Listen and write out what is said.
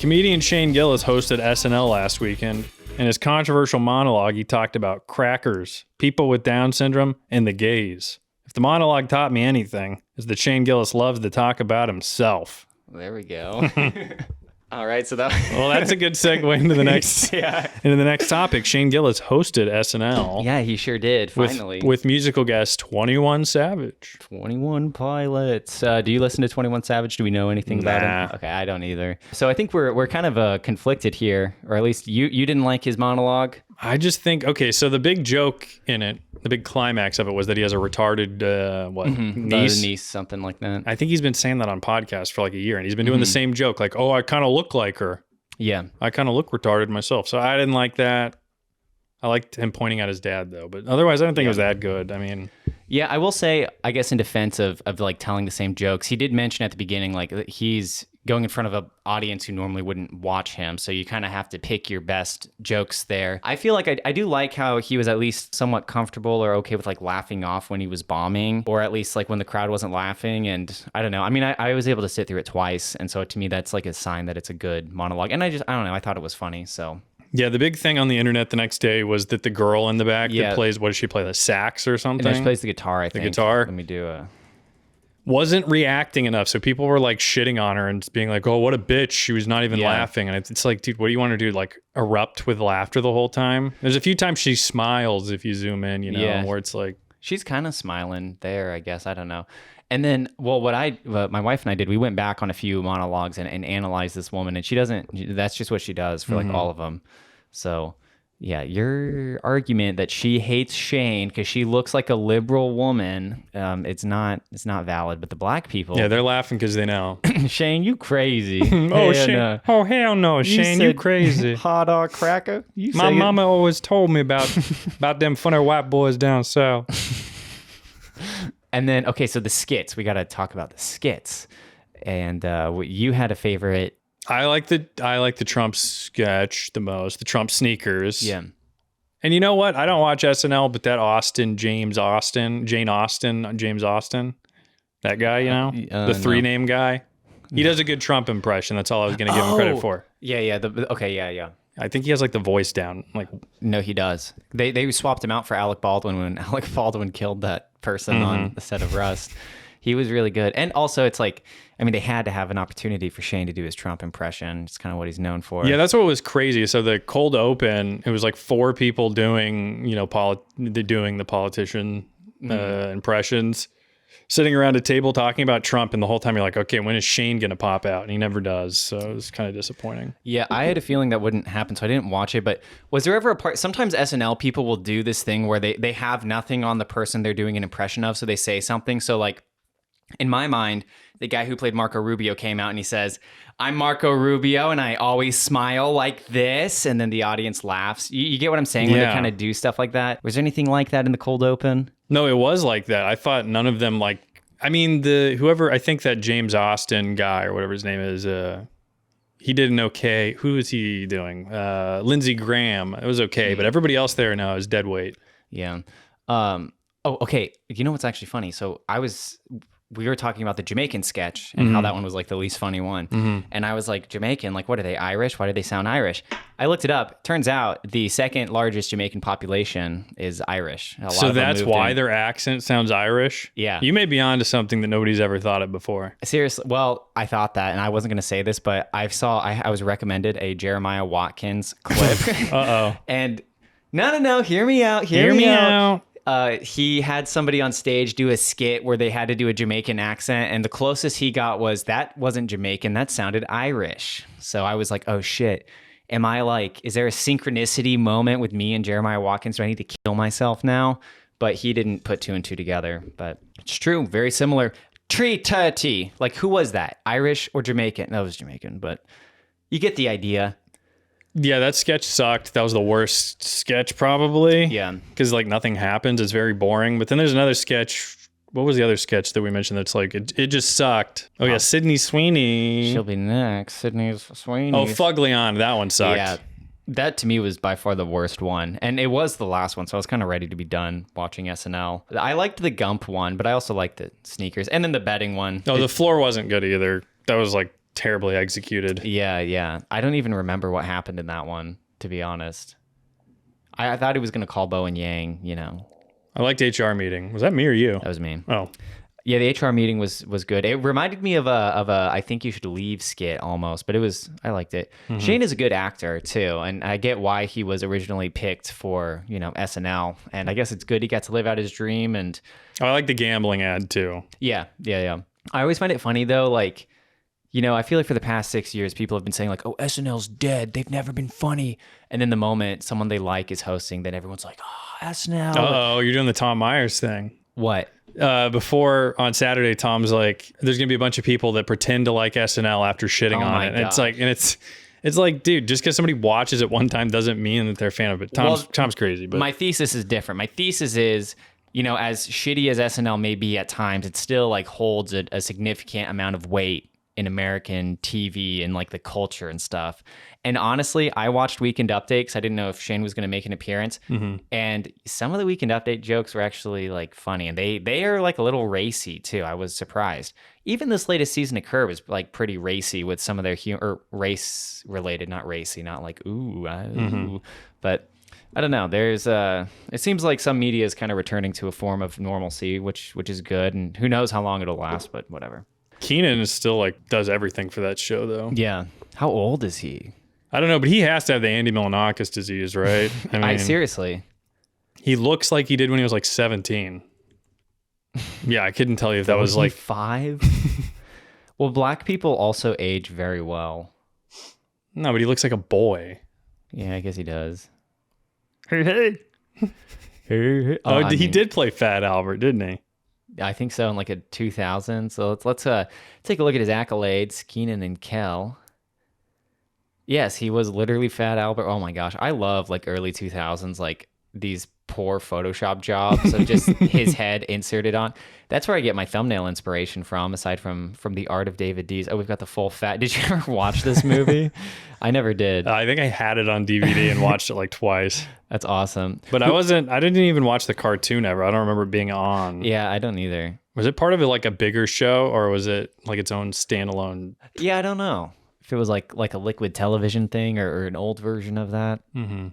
Comedian Shane Gillis hosted SNL last weekend. In his controversial monologue, he talked about crackers, people with Down syndrome, and the gays. If the monologue taught me anything, it's that Shane Gillis loves to talk about himself. There we go. All right, so that well, that's a good segue into the next into the next topic. Shane Gillis hosted SNL. Yeah, he sure did. Finally, with musical guest 21 Savage. 21 Pilots. Do you listen to 21 Savage? Do we know anything about him? Okay, I don't either. So I think we're kind of conflicted here, or at least you didn't like his monologue. I just think, okay, so the big joke in it, the big climax of it was that he has a retarded, niece? Something like that. I think he's been saying that on podcasts for like a year, and he's been doing the same joke, like, oh, I kind of look like her. Yeah. I kind of look retarded myself, so I didn't like that. I liked him pointing at his dad, though, but otherwise, I don't think it was that good. I mean... Yeah, I will say, I guess in defense of like telling the same jokes, he did mention at the beginning, like, he's going in front of an audience who normally wouldn't watch him, so you kind of have to pick your best jokes there. I feel like I do like how he was at least somewhat comfortable or okay with like laughing off when he was bombing, or at least like when the crowd wasn't laughing, and I don't know. I mean, I was able to sit through it twice, and so to me, that's like a sign that it's a good monologue, and I don't know, I thought it was funny, so... Yeah, the big thing on the internet the next day was that the girl in the back that plays, what does she play, the sax or something? No, she plays the guitar, I think. The guitar? Let me do a... Wasn't reacting enough, so people were like shitting on her and being like, oh, what a bitch, she was not even laughing. And it's like, dude, what do you want to do, like erupt with laughter the whole time? There's a few times she smiles if you zoom in, you know, where it's like... She's kind of smiling there, I guess, I don't know. And then, well, what my wife and I did, we went back on a few monologues and analyzed this woman, and she doesn't, that's just what she does for like all of them. So, yeah, your argument that she hates Shane because she looks like a liberal woman, it's not valid. But the black people, yeah, they're laughing because they know. Shane, you crazy? Oh, Shane! Oh, hell no, Shane, you crazy? Hot dog cracker. My mama always told me about them funny white boys down south. And then, okay, so the skits. We got to talk about the skits. And you had a favorite. I like the Trump sketch the most, the Trump sneakers. Yeah. And you know what? I don't watch SNL, but that James Austin, that guy, you know, the three-name guy. He does a good Trump impression. That's all I was going to give him credit for. Yeah. Yeah. I think he has like the voice down. Like, no, he does. They swapped him out for Alec Baldwin when Alec Baldwin killed that person on the set of Rust. He was really good. And also it's like, I mean, they had to have an opportunity for Shane to do his Trump impression. It's kind of what he's known for. Yeah, that's what was crazy. So the cold open, it was like 4 people doing, you know, doing the politician impressions, sitting around a table talking about Trump, and the whole time you're like, okay, when is Shane going to pop out? And he never does. So it was kind of disappointing. Yeah, I had a feeling that wouldn't happen, so I didn't watch it. But was there ever a part, sometimes SNL people will do this thing where they have nothing on the person they're doing an impression of, so they say something. So like, in my mind, the guy who played Marco Rubio came out and he says, I'm Marco Rubio and I always smile like this. And then the audience laughs. You get what I'm saying? When they kind of do stuff like that. Was there anything like that in the cold open? No, it was like that. I thought none of them I think that James Austin guy or whatever his name is, he did an okay. Who is he doing? Lindsey Graham. It was okay, but everybody else there now is dead weight. Yeah. Oh, okay. You know what's actually funny? So we were talking about the Jamaican sketch and how that one was like the least funny one. And I was like, Jamaican, like, what are they, Irish? Why do they sound Irish? I looked it up. Turns out the second largest Jamaican population is Irish. So that's why their accent sounds Irish? Yeah. You may be onto something that nobody's ever thought of before. Seriously. Well, I thought that, and I wasn't going to say this, but I was recommended a Jeremiah Watkins clip. Uh-oh. And no, hear me out. Hear me out. He had somebody on stage do a skit where they had to do a Jamaican accent, and the closest he got was, that wasn't Jamaican, that sounded Irish. So I was like, oh shit. Is there a synchronicity moment with me and Jeremiah Watkins? Do I need to kill myself now? But he didn't put 2 and 2 together. But it's true, very similar. Tree-ta-tea. Like, who was that? Irish or Jamaican? That was Jamaican, but you get the idea. Yeah, that sketch sucked. That was the worst sketch probably. Yeah. Because like nothing happens. It's very boring. But then there's another sketch. What was the other sketch that we mentioned that's like, it just sucked? Oh yeah, Sydney Sweeney. She'll be next. Sydney Sweeney. Oh, Fuglion. That one sucked. Yeah. That to me was by far the worst one. And it was the last one, so I was kind of ready to be done watching SNL. I liked the Gump one, but I also liked the sneakers. And then the betting one. No, the floor wasn't good either. That was like terribly executed. Yeah. I don't even remember what happened in that one, to be honest. I thought he was going to call Bo and Yang, you know. I liked HR meeting. Was that me or you? That was me. Oh. Yeah, the HR meeting was good. It reminded me of a I think you should leave skit almost, but I liked it. Mm-hmm. Shane is a good actor too, and I get why he was originally picked for, you know, SNL, and I guess it's good he got to live out his dream. And I like the gambling ad too. Yeah. I always find it funny though, like, you know, I feel like for the past 6 years, people have been saying like, oh, SNL's dead. They've never been funny. And then the moment someone they like is hosting, then everyone's like, oh, SNL. Oh, you're doing the Tom Myers thing. What? Before on Saturday, Tom's like, there's going to be a bunch of people that pretend to like SNL after shitting on it. And it's like, it's like, dude, just because somebody watches it one time doesn't mean that they're a fan of it. Tom's crazy. But my thesis is different. My thesis is, you know, as shitty as SNL may be at times, it still like holds a significant amount of weight in American TV and like the culture and stuff. And honestly, I watched Weekend Update because I didn't know if Shane was going to make an appearance. Mm-hmm. And some of the Weekend Update jokes were actually like funny, and they are like a little racy too. I was surprised. Even this latest season of Curb is like pretty racy with some of their humor, or race related, not racy, not like ooh. But I don't know. There's it seems like some media is kind of returning to a form of normalcy, which is good, and who knows how long it'll last, but whatever. Keenan is still like does everything for that show though. Yeah. How old is he? I don't know, but he has to have the Andy Milonakis disease, right? I mean, seriously. He looks like he did when he was like 17. Yeah, I couldn't tell you if that was like 5. Well, black people also age very well. No, but he looks like a boy. Yeah, I guess he does. Hey. Oh, he did play Fat Albert, didn't he? I think so, in like a 2000. So let's take a look at his accolades. Keenan and Kel. Yes, he was literally Fat Albert. Oh my gosh, I love like early 2000s, like these poor Photoshop jobs of just his head inserted on. That's where I get my thumbnail inspiration from, aside from The Art of David D's. Oh, we've got the full fat. Did you ever watch this movie? I never did. I think I had it on DVD and watched it like twice. That's awesome. But I didn't even watch the cartoon ever. I don't remember it being on. Yeah, I don't either. Was it part of it like a bigger show, or was it like its own standalone? Yeah, I don't know if it was like a liquid television thing or an old version of that. Mm-hmm.